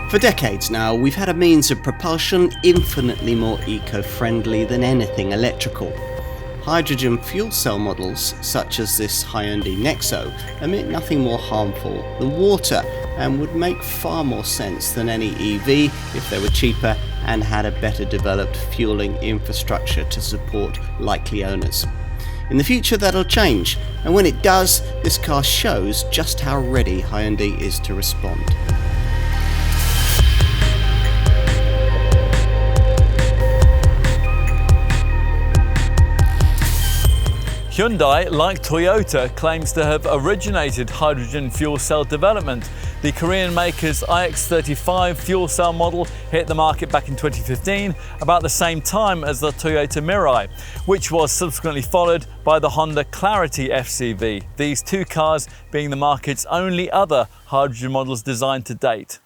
For decades now, we've had a means of propulsion infinitely more eco-friendly than anything electrical. Hydrogen fuel cell models, such as this Hyundai NEXO, emit nothing more harmful than water and would make far more sense than any EV if they were cheaper and had a better developed fueling infrastructure to support likely owners. In the future that'll change, and when it does, this car shows just how ready Hyundai is to respond. Hyundai, like Toyota, claims to have originated hydrogen fuel cell development. The Korean maker's iX35 fuel cell model hit the market back in 2015, about the same time as the Toyota Mirai, which was subsequently followed by the Honda Clarity FCV, these two cars being the market's only other hydrogen models designed to date.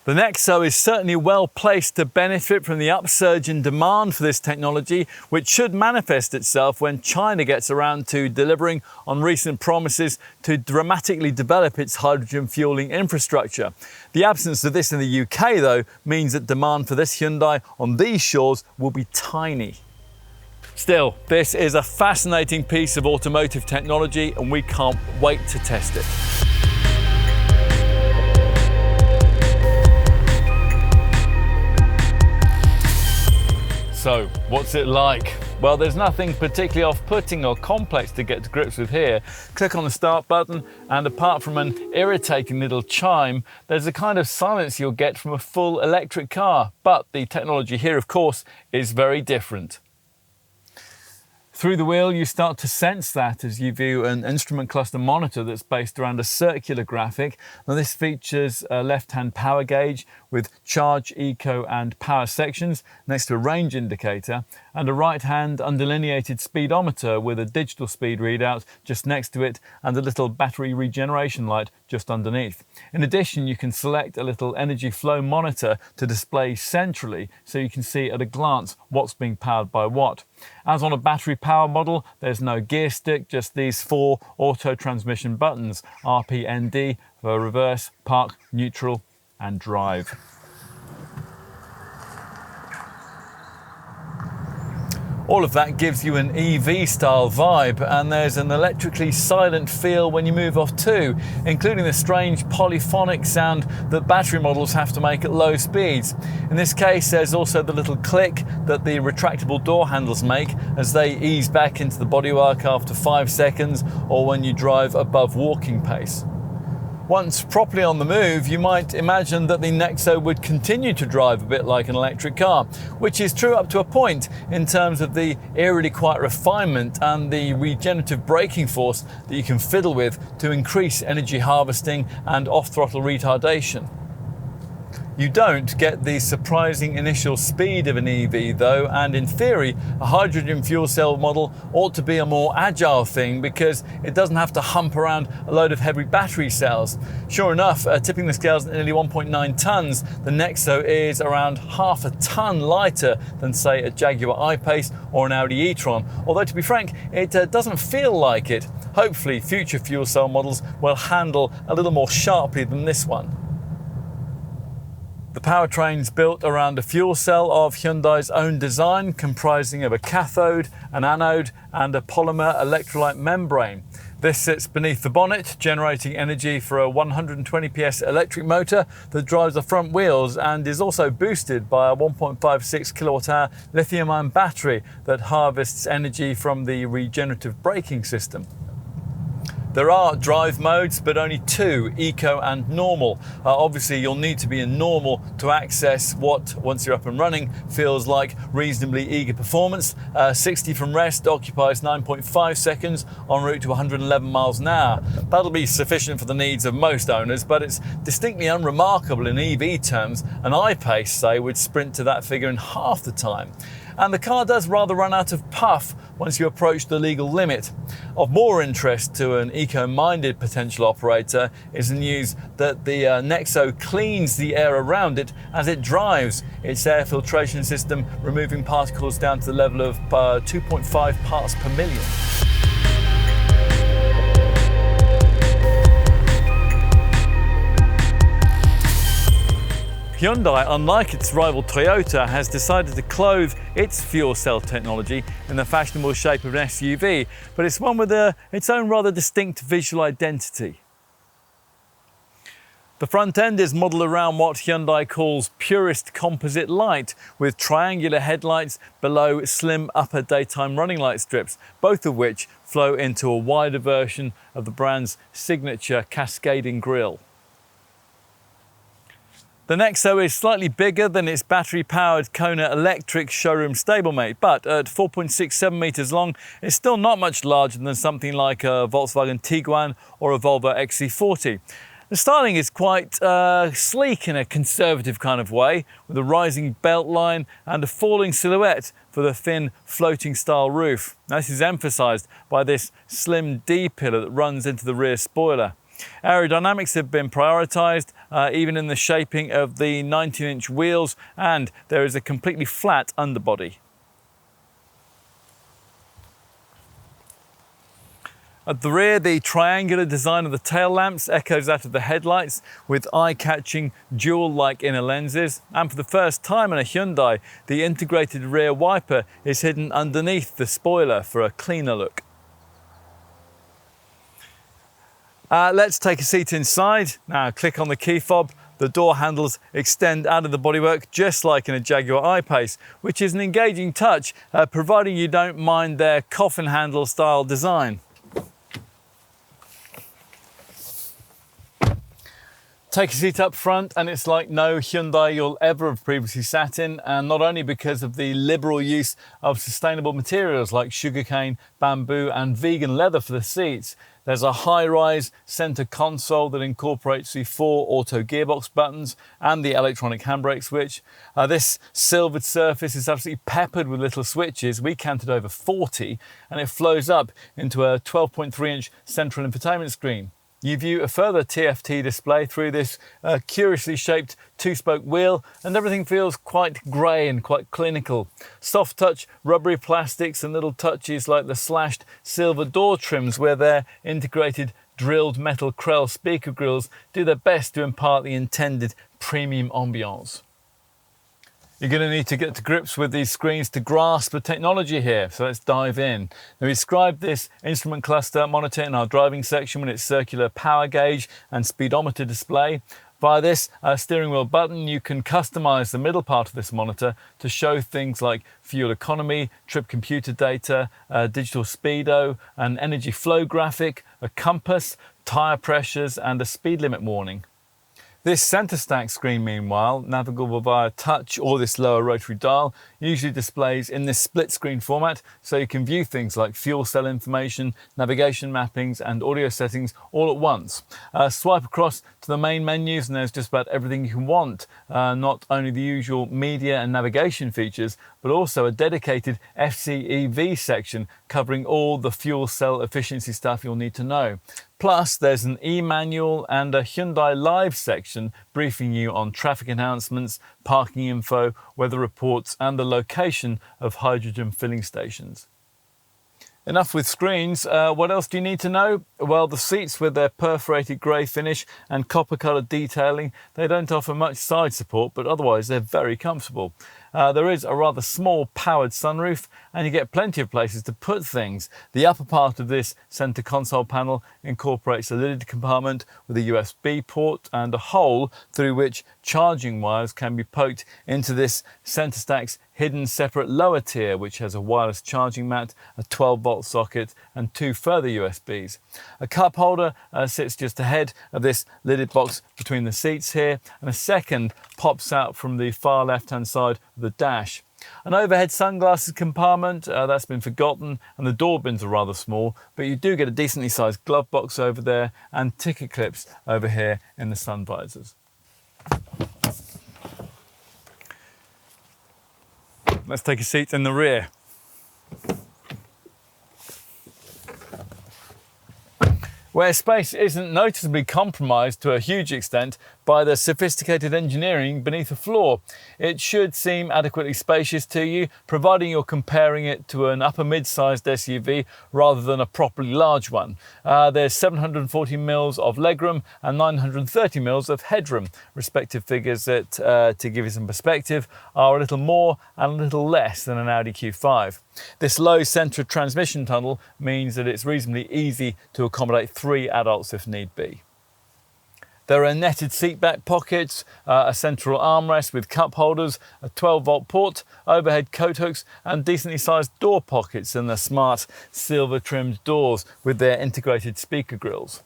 The NEXO is certainly well placed to benefit from the upsurge in demand for this technology, which should manifest itself when China gets around to delivering on recent promises to dramatically develop its hydrogen fueling infrastructure. The absence of this in the UK, though, means that demand for this Hyundai on these shores will be tiny. Still, this is a fascinating piece of automotive technology, and we can't wait to test it. So, what's it like? Well, there's nothing particularly off-putting or complex to get to grips with here. Click on the start button, and apart from an irritating little chime, there's a kind of silence you'll get from a full electric car. But the technology here, of course, is very different. Through the wheel, you start to sense that as you view an instrument cluster monitor that's based around a circular graphic. Now, this features a left-hand power gauge with charge, eco and power sections next to a range indicator, and a right-hand undelineated speedometer with a digital speed readout just next to it and a little battery regeneration light just underneath. In addition, you can select a little energy flow monitor to display centrally so you can see at a glance what's being powered by what. As on a battery power model, there's no gear stick, just these four auto transmission buttons, RP, ND for reverse, park, neutral and drive. All of that gives you an EV style vibe, and there's an electrically silent feel when you move off too, including the strange polyphonic sound that battery models have to make at low speeds. In this case, there's also the little click that the retractable door handles make as they ease back into the bodywork after 5 seconds or when you drive above walking pace. Once properly on the move, you might imagine that the NEXO would continue to drive a bit like an electric car, which is true up to a point in terms of the eerily quiet refinement and the regenerative braking force that you can fiddle with to increase energy harvesting and off-throttle retardation. You don't get the surprising initial speed of an EV though, and in theory, a hydrogen fuel cell model ought to be a more agile thing because it doesn't have to hump around a load of heavy battery cells. Sure enough, tipping the scales at nearly 1.9 tons, the NEXO is around half a ton lighter than, say, a Jaguar I-Pace or an Audi e-tron, although to be frank, it doesn't feel like it. Hopefully, future fuel cell models will handle a little more sharply than this one. The powertrain's built around a fuel cell of Hyundai's own design, comprising of a cathode, an anode, and a polymer electrolyte membrane. This sits beneath the bonnet, generating energy for a 120 PS electric motor that drives the front wheels and is also boosted by a 1.56 kilowatt-hour lithium-ion battery that harvests energy from the regenerative braking system. There are drive modes, but only two, eco and normal. Obviously, you'll need to be in normal to access what, once you're up and running, feels like reasonably eager performance. 60 from rest occupies 9.5 seconds en route to 111 miles an hour. That'll be sufficient for the needs of most owners, but it's distinctly unremarkable in EV terms. An I-Pace, say, would sprint to that figure in half the time. And the car does rather run out of puff once you approach the legal limit. Of more interest to an eco-minded potential operator is the news that the NEXO cleans the air around it as it drives, its air filtration system removing particles down to the level of 2.5 parts per million. Hyundai, unlike its rival Toyota, has decided to clothe its fuel cell technology in the fashionable shape of an SUV, but it's one with its own rather distinct visual identity. The front end is modelled around what Hyundai calls purist composite light, with triangular headlights below slim upper daytime running light strips, both of which flow into a wider version of the brand's signature cascading grille. The NEXO is slightly bigger than its battery-powered Kona electric showroom stablemate, but at 4.67 metres long, it's still not much larger than something like a Volkswagen Tiguan or a Volvo XC40. The styling is quite sleek in a conservative kind of way, with a rising belt line and a falling silhouette for the thin floating style roof. Now, this is emphasised by this slim D-pillar that runs into the rear spoiler. Aerodynamics have been prioritised, even in the shaping of the 19-inch wheels, and there is a completely flat underbody. At the rear, the triangular design of the tail lamps echoes that of the headlights, with eye-catching jewel-like inner lenses. And for the first time in a Hyundai, the integrated rear wiper is hidden underneath the spoiler for a cleaner look. Let's take a seat inside. Now click on the key fob. The door handles extend out of the bodywork just like in a Jaguar I-Pace, which is an engaging touch, providing you don't mind their coffin handle style design. Take a seat up front and it's like no Hyundai you'll ever have previously sat in, and not only because of the liberal use of sustainable materials like sugarcane, bamboo and vegan leather for the seats. There's a high-rise centre console that incorporates the 4 auto gearbox buttons and the electronic handbrake switch. This silvered surface is absolutely peppered with little switches. We counted over 40, and it flows up into a 12.3-inch central infotainment screen. You view a further TFT display through this curiously shaped 2-spoke wheel, and everything feels quite grey and quite clinical. Soft touch rubbery plastics and little touches like the slashed silver door trims where their integrated drilled metal Krell speaker grills do their best to impart the intended premium ambiance. You're going to need to get to grips with these screens to grasp the technology here, so let's dive in. Now, we described this instrument cluster monitor in our driving section with its circular power gauge and speedometer display. Via this steering wheel button, you can customize the middle part of this monitor to show things like fuel economy, trip computer data, digital speedo, an energy flow graphic, a compass, tire pressures, and a speed limit warning. This centre stack screen, meanwhile, navigable via touch or this lower rotary dial, usually displays in this split screen format, so you can view things like fuel cell information, navigation mappings and audio settings all at once. Swipe across to the main menus and there's just about everything you can want, not only the usual media and navigation features, but also a dedicated FCEV section covering all the fuel cell efficiency stuff you'll need to know. Plus, there's an e-manual and a Hyundai Live section briefing you on traffic announcements, parking info, weather reports, and the location of hydrogen filling stations. Enough with screens. What else do you need to know? Well, the seats with their perforated grey finish and copper-coloured detailing, they don't offer much side support, but otherwise they're very comfortable. There is a rather small powered sunroof, and you get plenty of places to put things. The upper part of this centre console panel incorporates a lidded compartment with a USB port and a hole through which charging wires can be poked into this centre stack's hidden separate lower tier, which has a wireless charging mat, a 12-volt socket and 2 further USBs. A cup holder sits just ahead of this lidded box between the seats here, and a second pops out from the far left-hand side of the dash. An overhead sunglasses compartment, that's been forgotten, and the door bins are rather small, but you do get a decently sized glove box over there and ticket clips over here in the sun visors. Let's take a seat in the rear. Where space isn't noticeably compromised to a huge extent by the sophisticated engineering beneath the floor. It should seem adequately spacious to you, providing you're comparing it to an upper mid-sized SUV rather than a properly large one. There's 740 mils of legroom and 930 mils of headroom. Respective figures that, to give you some perspective, are a little more and a little less than an Audi Q5. This low centre transmission tunnel means that it's reasonably easy to accommodate 3 adults if need be. There are netted seatback pockets, a central armrest with cup holders, a 12-volt port, overhead coat hooks and decently sized door pockets in the smart silver-trimmed doors with their integrated speaker grills.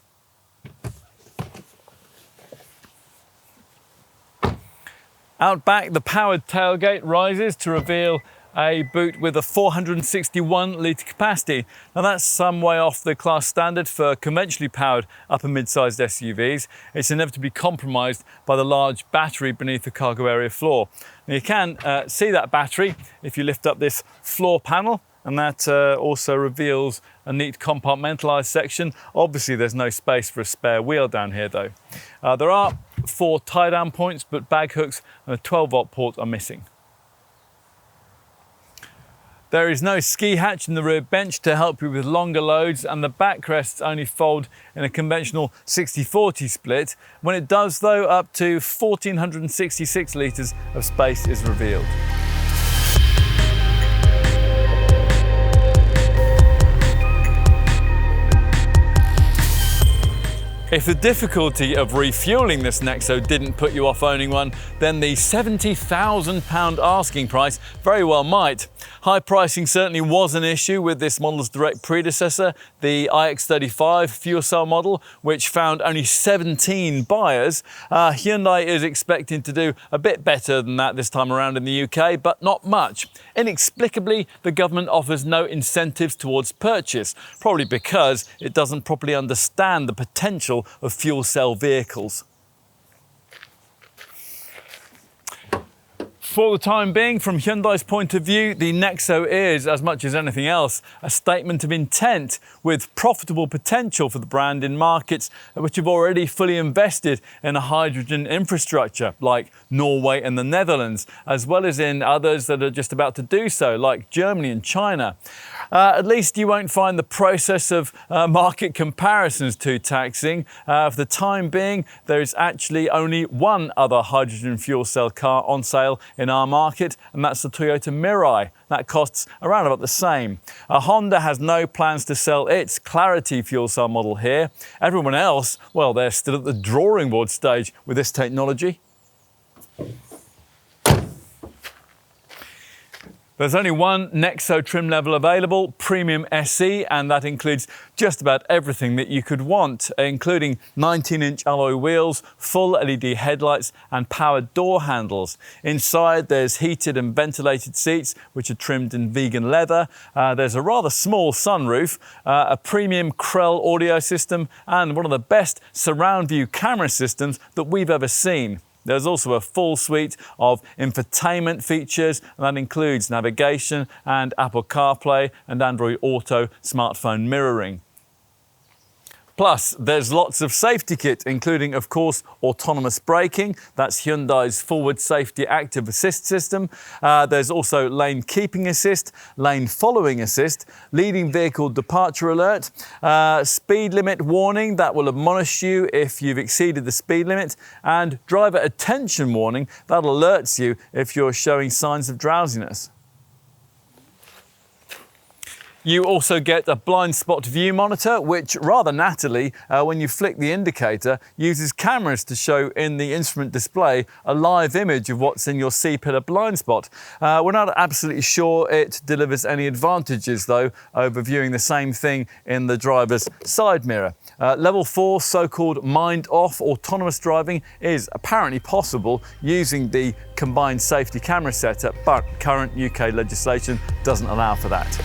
Out back, the powered tailgate rises to reveal a boot with a 461 litre capacity. Now that's some way off the class standard for conventionally powered upper mid-sized SUVs. It's inevitably compromised by the large battery beneath the cargo area floor. Now you can see that battery if you lift up this floor panel, and that also reveals a neat compartmentalised section. Obviously there's no space for a spare wheel down here though. There are 4 tie-down points, but bag hooks and a 12-volt port are missing. There is no ski hatch in the rear bench to help you with longer loads, and the backrests only fold in a conventional 60-40 split. When it does though, up to 1,466 litres of space is revealed. If the difficulty of refuelling this NEXO didn't put you off owning one, then the £70,000 asking price very well might. High pricing certainly was an issue with this model's direct predecessor, the iX35 fuel cell model, which found only 17 buyers. Hyundai is expecting to do a bit better than that this time around in the UK, but not much. Inexplicably, the government offers no incentives towards purchase, probably because it doesn't properly understand the potential of fuel cell vehicles. For the time being, from Hyundai's point of view, the NEXO is, as much as anything else, a statement of intent with profitable potential for the brand in markets which have already fully invested in a hydrogen infrastructure, like Norway and the Netherlands, as well as in others that are just about to do so, like Germany and China. At least you won't find the process of market comparisons too taxing. For the time being, there is actually only one other hydrogen fuel cell car on sale in our market, and that's the Toyota Mirai. That costs around about the same. Honda has no plans to sell its Clarity fuel cell model here. Everyone else, well, they're still at the drawing board stage with this technology. There's only one NEXO trim level available, Premium SE, and that includes just about everything that you could want, including 19-inch alloy wheels, full LED headlights and powered door handles. Inside there's heated and ventilated seats which are trimmed in vegan leather. There's a rather small sunroof, a premium Krell audio system and one of the best surround view camera systems that we've ever seen. There's also a full suite of infotainment features, and that includes navigation and Apple CarPlay and Android Auto smartphone mirroring. Plus, there's lots of safety kit, including, of course, autonomous braking. That's Hyundai's forward safety active assist system. There's also lane keeping assist, lane following assist, leading vehicle departure alert, speed limit warning that will admonish you if you've exceeded the speed limit, and driver attention warning that alerts you if you're showing signs of drowsiness. You also get a blind spot view monitor, which rather nattily, when you flick the indicator, uses cameras to show in the instrument display a live image of what's in your C-pillar blind spot. We're not absolutely sure it delivers any advantages though over viewing the same thing in the driver's side mirror. Level 4 so-called mind-off autonomous driving is apparently possible using the combined safety camera setup, but current UK legislation doesn't allow for that.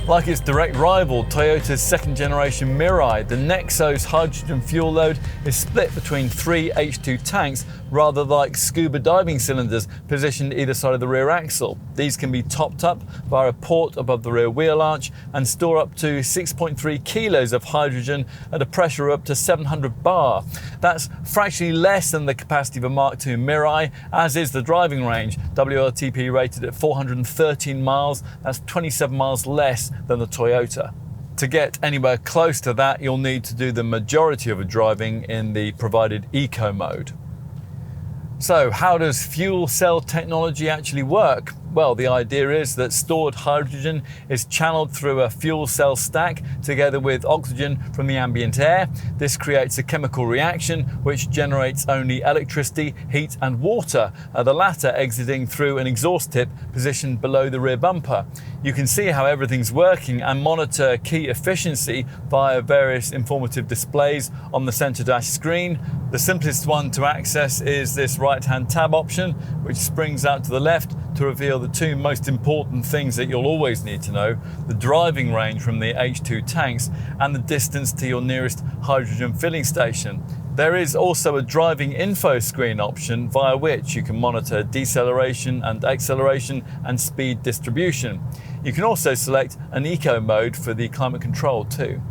Like its direct rival, Toyota's second-generation Mirai, the NEXO's hydrogen fuel load is split between 3 H2 tanks, rather like scuba diving cylinders positioned either side of the rear axle. These can be topped up via a port above the rear wheel arch and store up to 6.3 kilos of hydrogen at a pressure of up to 700 bar. That's fractionally less than the capacity of a Mark II Mirai, as is the driving range, WLTP rated at 413 miles. That's 27 miles less than the Toyota. To get anywhere close to that, you'll need to do the majority of the driving in the provided eco mode. So how does fuel cell technology actually work? Well, the idea is that stored hydrogen is channeled through a fuel cell stack together with oxygen from the ambient air. This creates a chemical reaction which generates only electricity, heat and water, the latter exiting through an exhaust tip positioned below the rear bumper. You can see how everything's working and monitor key efficiency via various informative displays on the center dash screen. The simplest one to access is this right-hand tab option, which springs out to the left to reveal the two most important things that you'll always need to know: the driving range from the H2 tanks and the distance to your nearest hydrogen filling station. There is also a driving info screen option via which you can monitor deceleration and acceleration and speed distribution. You can also select an eco mode for the climate control too.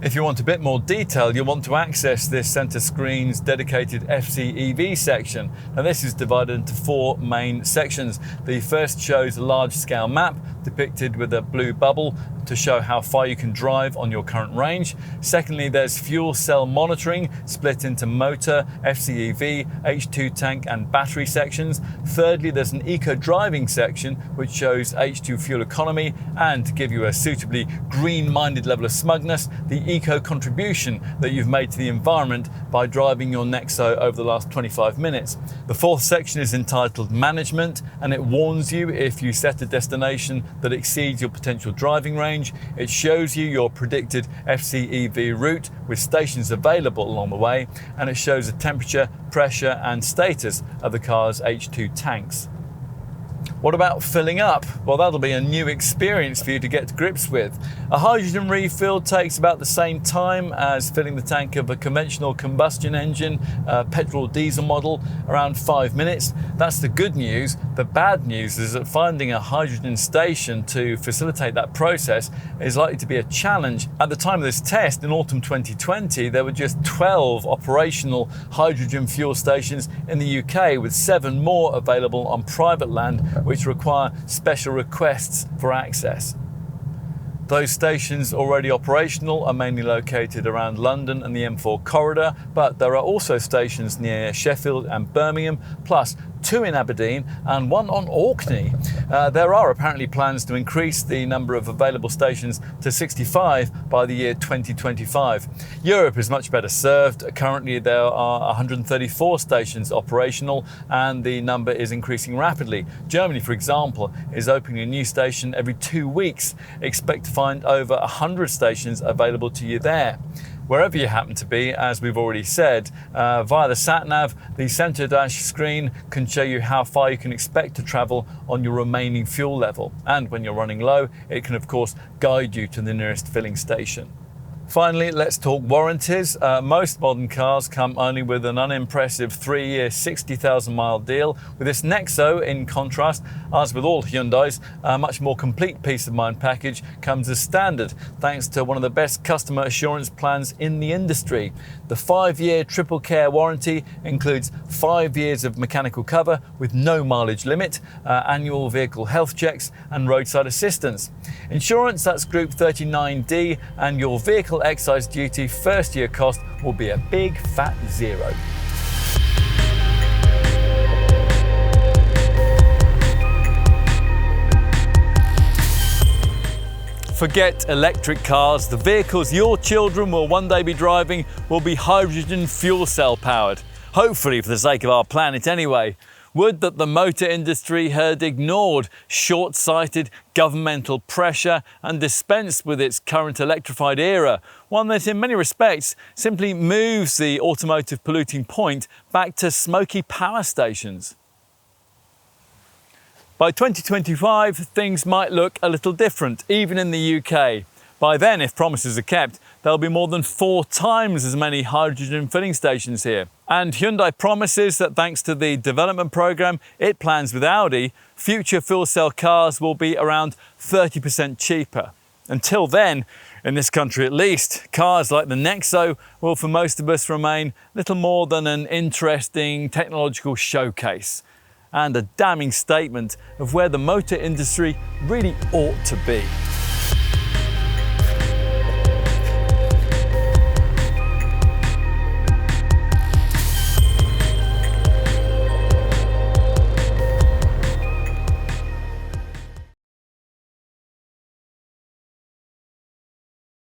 If you want a bit more detail, you'll want to access this center screen's dedicated FCEV section. Now this is divided into 4 main sections. The first shows a large-scale map depicted with a blue bubble to show how far you can drive on your current range. Secondly, there's fuel cell monitoring split into motor, FCEV, H2 tank and battery sections. Thirdly, there's an eco driving section which shows H2 fuel economy, and to give you a suitably green-minded level of smugness, the eco contribution that you've made to the environment by driving your NEXO over the last 25 minutes. The fourth section is entitled Management, and it warns you if you set a destination that exceeds your potential driving range. It shows you your predicted FCEV route with stations available along the way, and it shows the temperature, pressure and status of the car's H2 tanks. What about filling up? Well, that'll be a new experience for you to get to grips with. A hydrogen refill takes about the same time as filling the tank of a conventional combustion engine, petrol diesel model, around 5 minutes. That's the good news. The bad news is that finding a hydrogen station to facilitate that process is likely to be a challenge. At the time of this test in autumn 2020, there were just 12 operational hydrogen fuel stations in the UK, with 7 more available on private land which require special requests for access. Those stations already operational are mainly located around London and the M4 corridor, but there are also stations near Sheffield and Birmingham, plus 2 in Aberdeen and 1 on Orkney. There are apparently plans to increase the number of available stations to 65 by the year 2025. Europe is much better served. Currently there are 134 stations operational, and the number is increasing rapidly. Germany, for example, is opening a new station every 2 weeks. Expect to find over 100 stations available to you there. Wherever you happen to be, as we've already said, via the sat-nav, the center dash screen can show you how far you can expect to travel on your remaining fuel level. And when you're running low, it can of course guide you to the nearest filling station. Finally, let's talk warranties. Most modern cars come only with an unimpressive 3-year, 60,000 mile deal. With this NEXO, in contrast, as with all Hyundais, a much more complete peace of mind package comes as standard, thanks to one of the best customer assurance plans in the industry. The 5-year triple care warranty includes 5 years of mechanical cover with no mileage limit, annual vehicle health checks and roadside assistance. Insurance, that's Group 39D, and your vehicle excise duty first year cost will be a big fat 0. Forget electric cars. The vehicles your children will one day be driving will be hydrogen fuel cell powered. Hopefully for the sake of our planet anyway. Would that the motor industry had ignored short-sighted governmental pressure and dispensed with its current electrified era, one that in many respects simply moves the automotive polluting point back to smoky power stations. By 2025, things might look a little different, even in the UK. By then, if promises are kept, there'll be more than 4 times as many hydrogen filling stations here. And Hyundai promises that thanks to the development program it plans with Audi, future fuel cell cars will be around 30% cheaper. Until then, in this country at least, cars like the NEXO will for most of us remain little more than an interesting technological showcase and a damning statement of where the motor industry really ought to be.